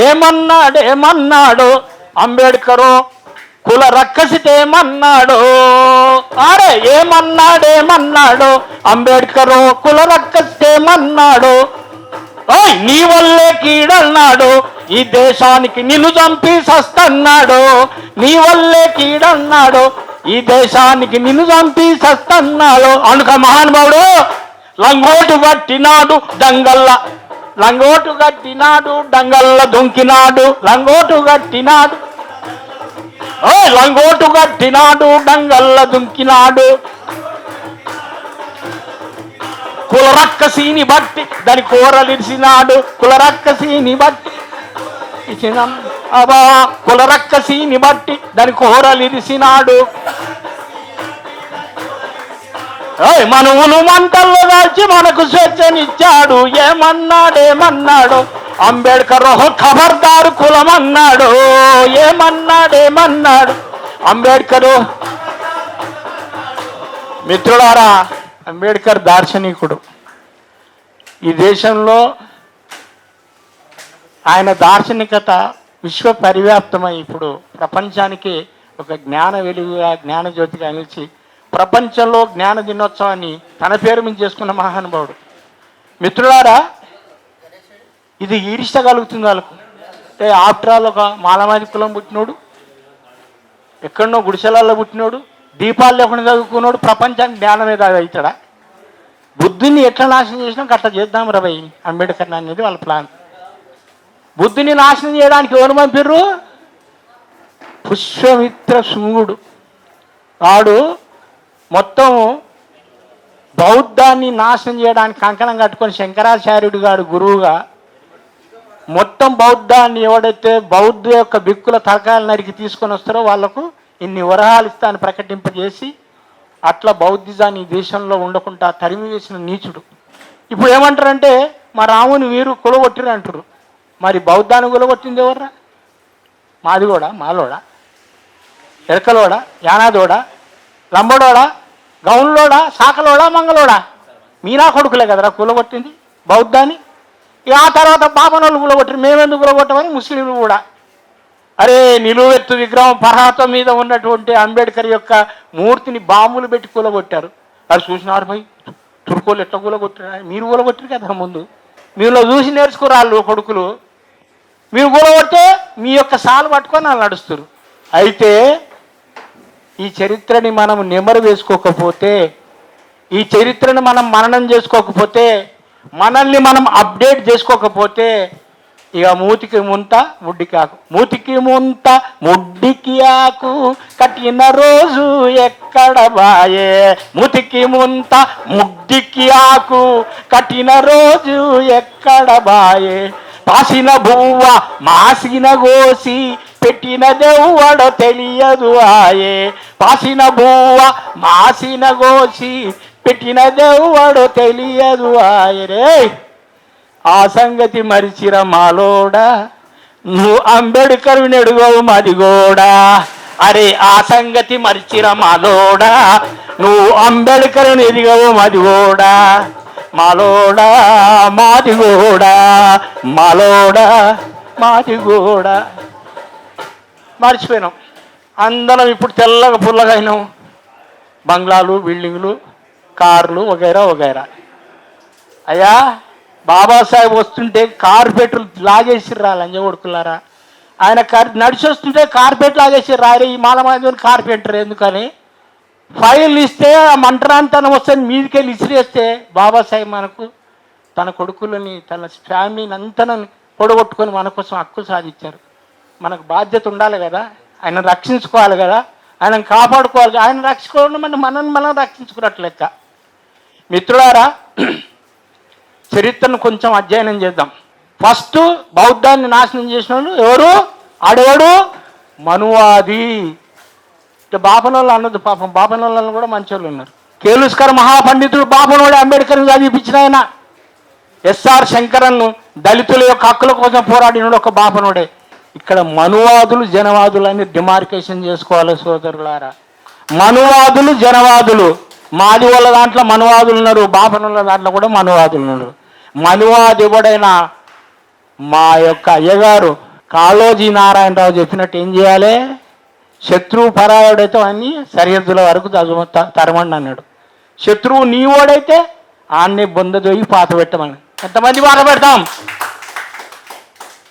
ఏమన్నాడు అంబేద్కరు కుల రక్కసితేమన్నాడు. అరే ఏమన్నాడు అంబేద్కరు కుల రక్కసితేమన్నాడు. నీ వల్లే కీడన్నాడు ఈ దేశానికి నిన్ను చంపి సస్తన్నాడు. నీ వల్లే కీడన్నాడు ఈ దేశానికి నిన్ను చంపి సస్తన్నాడు. అనుక మహానుభావుడు లంగోటు కట్టినాడు దంగల్ల దుంకినాడు. లంగోటు కట్టినాడు డంగల్ల దుంకినాడు. కులరక్కసీని బట్టి దాని కూరలిడిసినాడు. కులరక్కసీని బట్టి దాని కూరలిడిసినాడు. మనువును మంటల్లో దాల్చి మనకు స్వేచ్ఛనిచ్చాడు. ఏమన్నాడు అంబేద్కర్ ఖబర్దారు కులమన్నాడు. ఏమన్నాడు అంబేద్కరు. మిత్రులారా, అంబేద్కర్ దార్శనికుడు. ఈ దేశంలో ఆయన దార్శనికత విశ్వ పరివ్యాప్తమై ఇప్పుడు ప్రపంచానికి ఒక జ్ఞాన వెలుగుగా జ్ఞానజ్యోతిగా నిలిచి ప్రపంచంలో జ్ఞాన దినోత్సవాన్ని తన పేరు మీద చేసుకున్న మహానుభావుడు. మిత్రులారా, ఇది ఈడిష్టగలుగుతుంది వాళ్ళకు. ఆఫ్టర్ ఆల్ ఒక మాలమాది కులం పుట్టినోడు, ఎక్కడనో గుడిసెలలో పుట్టినోడు, దీపాలు లేకుండా చదువుకున్నాడు ప్రపంచానికి జ్ఞానం మీద అవుతాడా? బుద్ధుని ఎట్లా నాశనం చేసినా అట్లా చేద్దాం రవై అంబేద్కర్ అనేది వాళ్ళ ప్లాన్. బుద్ధుని నాశనం చేయడానికి ఎవరు పంపిర్రు? పుష్పమిత్ర శృంగుడు. వాడు మొత్తం బౌద్ధాన్ని నాశనం చేయడానికి కంకణం కట్టుకొని శంకరాచార్యుడు గారు గురువుగా మొత్తం బౌద్ధాన్ని ఎవడైతే బౌద్ధ యొక్క బిక్కుల తలకాయలు నరికి తీసుకొని వస్తారో వాళ్లకు ఇన్ని వరహాలు ఇస్తాను ప్రకటింపజేసి అట్లా బౌద్ధిజాన్ని దేశంలో ఉండకుండా తరిమి వేసిన నీచుడు. ఇప్పుడు ఏమంటారంటే మా రాముని వీరు కులగొట్టిరు అంటారు. మరి బౌద్ధాన్ని కులగొట్టింది ఎవర్రా? మాదిగోడా, మాలోడా, ఎరకలోడా, యానాదోడా, లంబడోడా, గౌన్లోడా, సాకలోడా, మంగళోడా? మీనా కొడుకులే కదరా కులగొట్టింది బౌద్ధాన్ని. ఆ తర్వాత బాపనోళ్ళు కులగొట్టారు. మేమెందుకు కులగొట్టమని ముస్లింలు కూడా. అరే నిలువెత్తు విగ్రహం పర్వతం మీద ఉన్నటువంటి అంబేద్కర్ యొక్క మూర్తిని బాంబులు పెట్టి కూలగొట్టారు. అది చూసినారు పోయి తుర్కోలు ఎట్లా కూలగొట్టారు? మీరు కూలగొట్టారు కదా ముందు. మీలో చూసి నేర్చుకోరాళ్ళు కొడుకులు. మీరు కూలగొడితే మీ యొక్క సాలు పట్టుకొని వాళ్ళు నడుస్తారు. అయితే ఈ చరిత్రని మనం నెమరు వేసుకోకపోతే, ఈ చరిత్రను మనం మననం చేసుకోకపోతే, మనల్ని మనం అప్డేట్ చేసుకోకపోతే ఇక మూతికి ముంత ముడ్డికి ఆకు, మూతికి ముంత ముడ్డికి ఆకు కట్టిన రోజు ఎక్కడ బాయే. మూతికి ముంత ముడ్డికి ఆకు కట్టిన రోజు ఎక్కడ బాయే. పాసిన బువ్వ మాసిన గోసి పెట్టిన దెవ్వడో తెలియదు ఆయే. పాసిన బువ్వ మాసిన గోసి పెట్టిన దెవ్వడో తెలియదు ఆయరే. ఆ సంగతి మరిచిర మాలోడా, నువ్వు అంబేద్కర్ నెడుగవు మదిగోడా. అరే ఆ సంగతి మరిచిర మాలోడా, నువ్వు అంబేద్కర్ ఎదిగవు మదిగోడా. మాలోడా మాదిగోడా, మాలోడా మాదిగోడా. మర్చిపోయినాం అందరం. ఇప్పుడు తెల్లగా పుల్లగా అయినాం. బంగ్లాలు, బిల్డింగ్లు, కార్లు వగైరా వగైరా. అయ్యా బాబాసాహెబ్ వస్తుంటే కార్పెట్లు లాగేసిర్రా లంజ కొడుకులారా. ఆయన నడిచి వస్తుంటే కార్పెట్ లాగేసిర్రు. రారే ఈ మాలమాది కార్పెంటర్ ఎందుకని ఫైల్ ఇస్తే ఆ మంటరాంతనం వస్తే మీదికెళ్ళి ఇసిరేస్తే బాబాసాహెబ్ మనకు తన కొడుకులని తన ఫ్యామిలీని అంతా పొడగొట్టుకొని మన కోసం హక్కు సాధించారు. మనకు బాధ్యత ఉండాలి కదా, ఆయన రక్షించుకోవాలి కదా, ఆయన కాపాడుకోవాలి. ఆయన రక్షించుకోవడం అంటే మనం రక్షించుకున్నట్లు లెక్క. మిత్రులారా, చరిత్రను కొంచెం అధ్యయనం చేద్దాం. ఫస్ట్ బౌద్ధాన్ని నాశనం చేసిన వాళ్ళు ఎవరు? ఆడేవాడు మనువాది. బాపనోళ్ళు అన్నది పాపం, బాపనోళ్ళని కూడా మంచోళ్ళు ఉన్నారు. కేలుస్కర్ మహాపండితుడు బాపనోడే అంబేద్కర్ని చదివిపించిన ఆయన. ఎస్ఆర్ శంకరన్ను దళితుల యొక్క హక్కుల కోసం పోరాడినోడు ఒక బాపనోడే. ఇక్కడ మనువాదులు జనవాదులు అని డిమార్కేషన్ చేసుకోవాలి సోదరులారా. మనువాదులు జనవాదులు. మాది వాళ్ళ దాంట్లో మనువాదులు ఉన్నారు, బాపనుల దాంట్లో కూడా మనువాదులు ఉన్నారు. మనువాది ఎవడైనా మా యొక్క అయ్యగారు కాళోజీ నారాయణరావు చెప్పినట్టు ఏం చేయాలి? శత్రువు పరాయుడైతే అన్ని సరిహద్దుల వరకు తరమండి అన్నాడు. శత్రువు నీవోడైతే ఆన్నే బొందదోయి పాత పెట్టమని. ఎంతమంది పాత పెడతాం?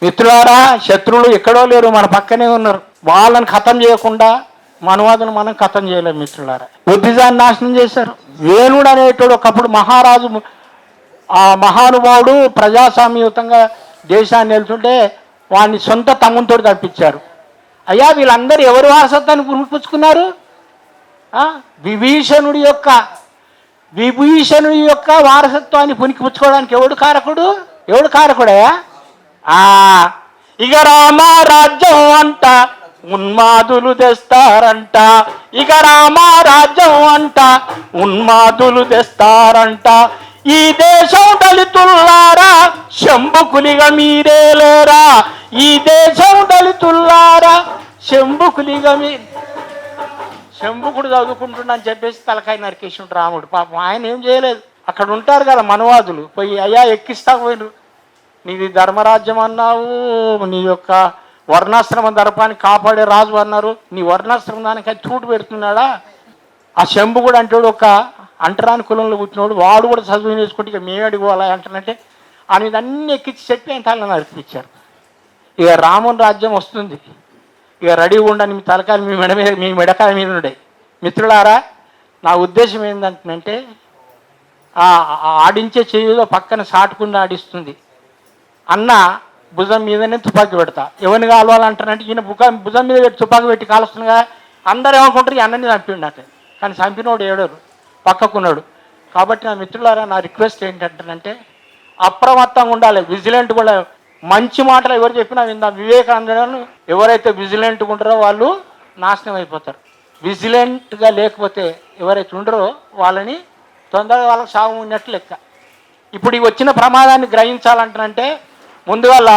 మిత్రులారా, శత్రువులు ఎక్కడో లేరు, మన పక్కనే ఉన్నారు. వాళ్ళని ఖతం చేయకుండా మనవాదులు మనం ఖతం చేయలేము మిత్రులారా. బుద్ధిజాన్ని నాశనం చేశారు. వేణుడు అనేటోడు ఒకప్పుడు మహారాజు, ఆ మహానుభావుడు ప్రజాస్వామ్యయుతంగా దేశాన్ని వెళ్తుంటే వాడిని సొంత తమ్ముతో తప్పించారు. అయ్యా, వీళ్ళందరూ ఎవరి వారసత్వాన్ని పుచ్చుకున్నారు? విభీషణుడి యొక్క వారసత్వాన్ని పుచ్చుకోవడానికి ఎవడు కారకుడయ్యా? ఇక రామారాజ్యం అంట ఉన్మాదులు తెస్తారంట, ఇక రామారాజ్యం అంట ఉన్మాదులు తెస్తారంట. ఈ దేశం దళితుల్లారా శంభుకులిగా మీరే లేరా, ఈ దేశం దళితుల్లారా శంభుకులిగా శంభుకుడు చదువుకుంటున్నా అని చెప్పేసి తలకాయ నరికేసిండు రాముడు. పాపం ఆయన ఏం చేయలేదు. అక్కడ ఉంటారు కదా మనవాదులు, పోయి అయ్యా ఎక్కిస్తా పోయినరు. నీది ధర్మరాజ్యం అన్నావు, నీ యొక్క వర్ణాశ్రమ దర్పాన్ని కాపాడే రాజు అన్నారు, నీ వర్ణాశ్రమం దానికి చూటు పెడుతున్నాడా? ఆ శంభుకుడు అంటాడు, ఒక అంటరాని కులంలో పుట్టినోడు, వాడు కూడా చదువు చేసుకుంటే ఇక మేము అడిగోవాలా అంటానంటే ఆయన అన్ని ఎక్కించి చెప్పి ఆయన తల నరికిచ్చారు. ఇక రాముని రాజ్యం వస్తుంది, ఇక రెడీ ఉండని మీ తలకాయలు మీ మెడకాయ మీద ఉండే. మిత్రులారా, నా ఉద్దేశం ఏంటంటే ఆడించే చెయ్యిలో పక్కన సాటుకుండా ఆడిస్తుంది. అన్న భుజం మీదనే తుపాకీ పెడతా, ఎవరిని కావాలంటానంటే ఈయన భుజం మీద పెట్టి తుపాకీ పెట్టి కాలుస్తుండగా అందరూ ఏమనుకుంటారు ఈ అన్నని చంపిండట. కానీ చంపినోడు ఏడరు, పక్కకున్నాడు. కాబట్టి నా మిత్రులారా, నా రిక్వెస్ట్ ఏంటంటే అప్రమత్తంగా ఉండాలి, విజిలెంట్ కూడా. మంచి మాటలు ఎవరు చెప్పినా విందాం. వివేకానందను ఎవరైతే విజిలెంట్గా ఉంటారో వాళ్ళు నాశనం అయిపోతారు. విజిలెంట్గా లేకపోతే ఎవరైతే ఉండరో వాళ్ళని తొందరగా వాళ్ళకి సాగు ఉన్నట్లు లెక్క. ఇప్పుడు ఈ వచ్చిన ప్రమాదాన్ని గ్రహించాలంటే ముందువల్ల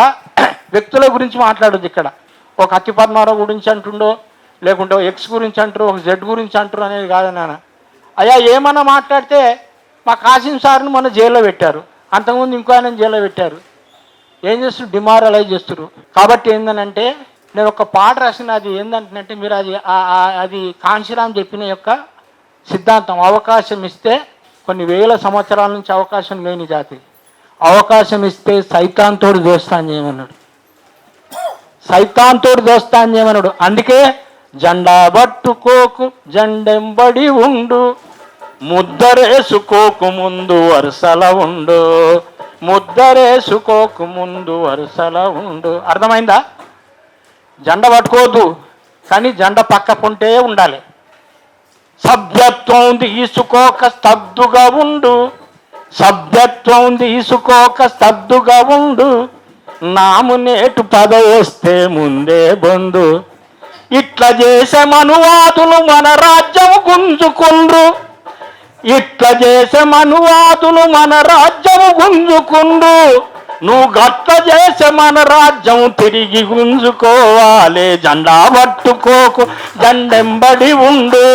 వ్యక్తుల గురించి మాట్లాడదు. ఇక్కడ ఒక అతి పద్మారావు గురించి అంటుండో, లేకుంటే ఎక్స్ గురించి అంటారు, ఒక జెడ్ గురించి అంటారు అనేది కాదు నాన్న. అయ్యా, ఏమన్నా మాట్లాడితే మా కాసిం సార్ని మొన్న జైల్లో పెట్టారు, అంతకుముందు ఇంకో ఆయన జైల్లో పెట్టారు. ఏం చేస్తారు? డిమారలైజ్ చేస్తారు. కాబట్టి ఏంటంటే నేను ఒక పాట రాసిన, అది ఏంటంటే మీరు అది కాంశీరామ్ చెప్పిన యొక్క సిద్ధాంతం. అవకాశం ఇస్తే కొన్ని వేల సంవత్సరాల నుంచి అవకాశం లేని జాతి, అవకాశం ఇస్తే సైతాన్తోడు దోస్తాను చేయమన్నాడు. అందుకే జెండా పట్టుకోకు జెండెంబడి ఉండు, ముద్దరేసుకోకు ముందు వరుసల ఉండు, ముద్దరేసుకోకు ముందు వరుసల ఉండు. అర్థమైందా? జెండ పట్టుకోవద్దు, కానీ జెండ పక్క పొంటే ఉండాలి. సభ్యత్వం తీసుకోక స్తబ్దుగా ఉండు, సభ్యత్వం తీసుకోక స్తబ్దుగా ఉండు, నామునేటు పదవేస్తే ముందే బంధు. ఇట్లా చేసే మనువాదులు మన రాజ్యం గుంజుకుండ్రు, ఇట్లా చేసే మనువాదులు మన రాజ్యం గుంజుకుండ్రు. నువ్వు గట్ల చేసే మన రాజ్యం తిరిగి గుంజుకోవాలి. జెండా పట్టుకోకు జెండెంబడి ఉండు,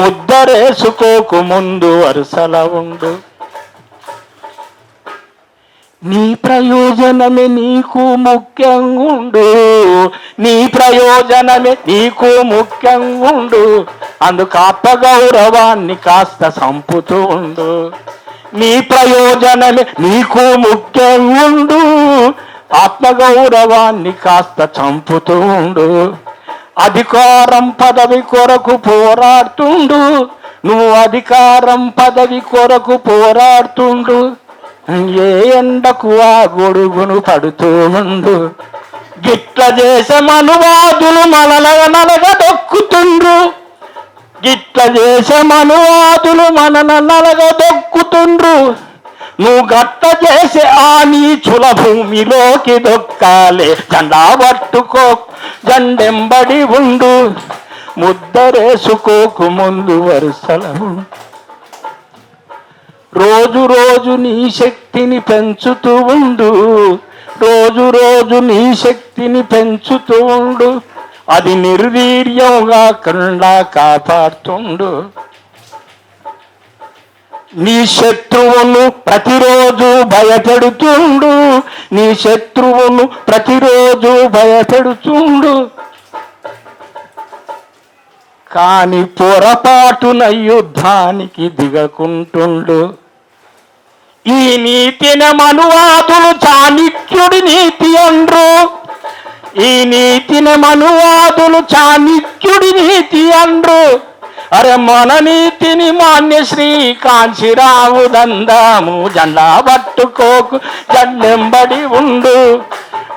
ముద్దరేసుకోకు ముందు వరుసల ఉండు. నీ ప్రయోజనమే నీకు ముఖ్యంగా ఉండు, నీ ప్రయోజనమే నీకు ముఖ్యంగా ఉండు. అందుకు ఆత్మగౌరవాన్ని కాస్త సంపుతూ ఉండు. నీ ప్రయోజనమే నీకు ముఖ్యంగా ఉండు, ఆత్మగౌరవాన్ని కాస్త చంపుతూ ఉండు. అధికారం పదవి కొరకు పోరాడుతుండు, నువ్వు అధికారం పదవి కొరకు పోరాడుతుండు. ఏ ఎండకు ఆ గొడుగును పడుతూ ఉండు. గిట్ల చేసే మనువాదులు నలగదొక్కుతుండ్రు, గిట్ల చేసే మనువాదులు నలగదొక్కుతుండ్రు. నువ్వు గట్ల చేసే ఆ నీచుల భూమిలోకి దొక్కాలే. జెండా పట్టుకో జెండెంబడి ఉండు, ముద్దరేసుకోకు ముందు వరుసల ఉండు. రోజు రోజు నీ శక్తిని పెంచుతూ ఉండు, రోజు రోజు నీ శక్తిని పెంచుతూ ఉండు. అది నిర్వీర్యంగా కండా కాపాడుతుండు. నీ శత్రువును ప్రతిరోజు భయపెడుతుండు, నీ శత్రువును ప్రతిరోజు భయపెడుతుండు, కాని పొరపాటున యుద్ధానికి దిగకుంటుండు. ఈ నీతిని మనువాదులు చాణక్యుడి నీతి అండ్రు, ఈ నీతిని మనువాదులు చాణక్యుడి నీతి అండ్రు. అరే మన నీతిని మాన్యశ్రీ కాంచీరావు దందాము, జెండా పట్టుకోకు జెండెంబడి ఉండు,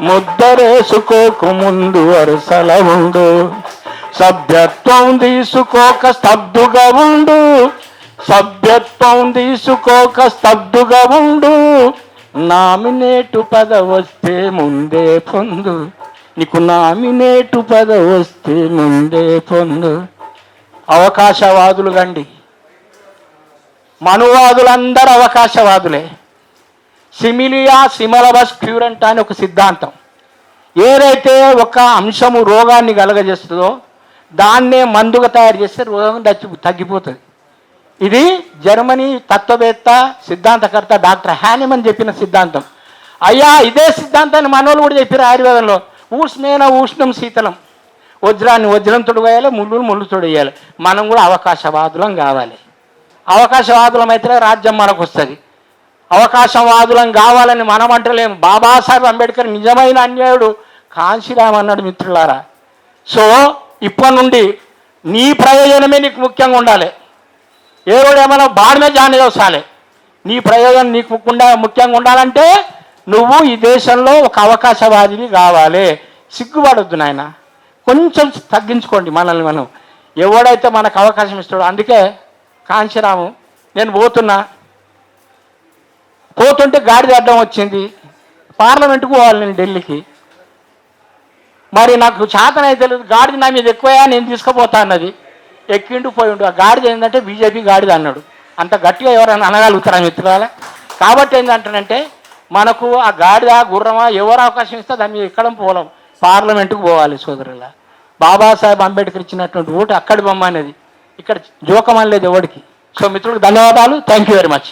ముద్దరేసుకోకు ముందు వరుసల ఉండు, సభ్యత్వం తీసుకోక స్తబ్దుగా ఉండు, సభ్యత్వం తీసుకోక స్తబ్దుగా ఉండు, నామినేటు పదవస్తే ముందే పొందు, నీకు నామినేటు పదవస్తే ముందే పొందు. అవకాశవాదులు గండి, మనువాదులందరూ అవకాశవాదులే. సిమిలియా సిమలబస్ క్యూరెంట్ అని ఒక సిద్ధాంతం, ఏదైతే ఒక అంశము రోగాన్ని కలగజేస్తుందో దాన్నే మందుగా తయారు చేస్తే రోగం తగ్గిపోతుంది. ఇది జర్మనీ తత్వవేత్త సిద్ధాంతకర్త డాక్టర్ హ్యానిమన్ చెప్పిన సిద్ధాంతం. అయ్యా ఇదే సిద్ధాంతాన్ని మనోళ్ళు కూడా చెప్పారు ఆయుర్వేదంలో. ఉష్ణేన ఉష్ణం శీతలం, వజ్రాన్ని వజ్రంతో వేయాలి, ముళ్ళు ముళ్ళుతో వేయాలి. మనం కూడా అవకాశవాదులం కావాలి. అవకాశవాదులం అయితే రాజ్యం మనకు వస్తుంది. అవకాశవాదులం కావాలని మనం అంటలేము. బాబాసాహెబ్ అంబేద్కర్ నిజమైన అన్యాయుడు కాంశీరామ్ అన్నాడు మిత్రులారా. సో ఇప్పటి నుండి నీ ప్రయోజనమే నీకు ముఖ్యంగా ఉండాలి. ఏరోడు ఏమైనా బాడమే జాని చూసాలి. నీ ప్రయోజనం నీకు ముఖ్యంగా ఉండాలంటే నువ్వు ఈ దేశంలో ఒక అవకాశవాదిని కావాలి. సిగ్గుపడొద్దు నాయన, కొంచెం తగ్గించుకోండి మనల్ని మనం. ఎవడైతే మనకు అవకాశం ఇస్తాడో. అందుకే కాంశీరాము నేను పోతుంటే గాడిద అడ్డం వచ్చింది, పార్లమెంటుకు పోవాలి నేను ఢిల్లీకి. మరి నాకు చేతన అయితే లేదు, గాడిద నా మీద ఎక్కువయా నేను తీసుకుపోతా అన్నది. ఎక్కిండు పోయిండు. ఆ గాడిద ఏంటంటే బీజేపీ గాడిద అన్నాడు. అంత గట్టిగా ఎవరైనా అనగలుగుతారా మిత్రులారా? కాబట్టి ఏంటంటానంటే మనకు ఆ గాడిద గుర్రమా ఎవరు అవకాశం ఇస్తే దాని మీద ఎక్కడం పోలేం, పార్లమెంటుకు పోవాలి సోదరుల. బాబాసాహెబ్ అంబేద్కర్ ఇచ్చినటువంటి ఓటు అక్కడి బొమ్మ అనేది ఇక్కడ జోకం అనలేదు ఎవరికి. సో మిత్రులకు ధన్యవాదాలు. Thank you very much.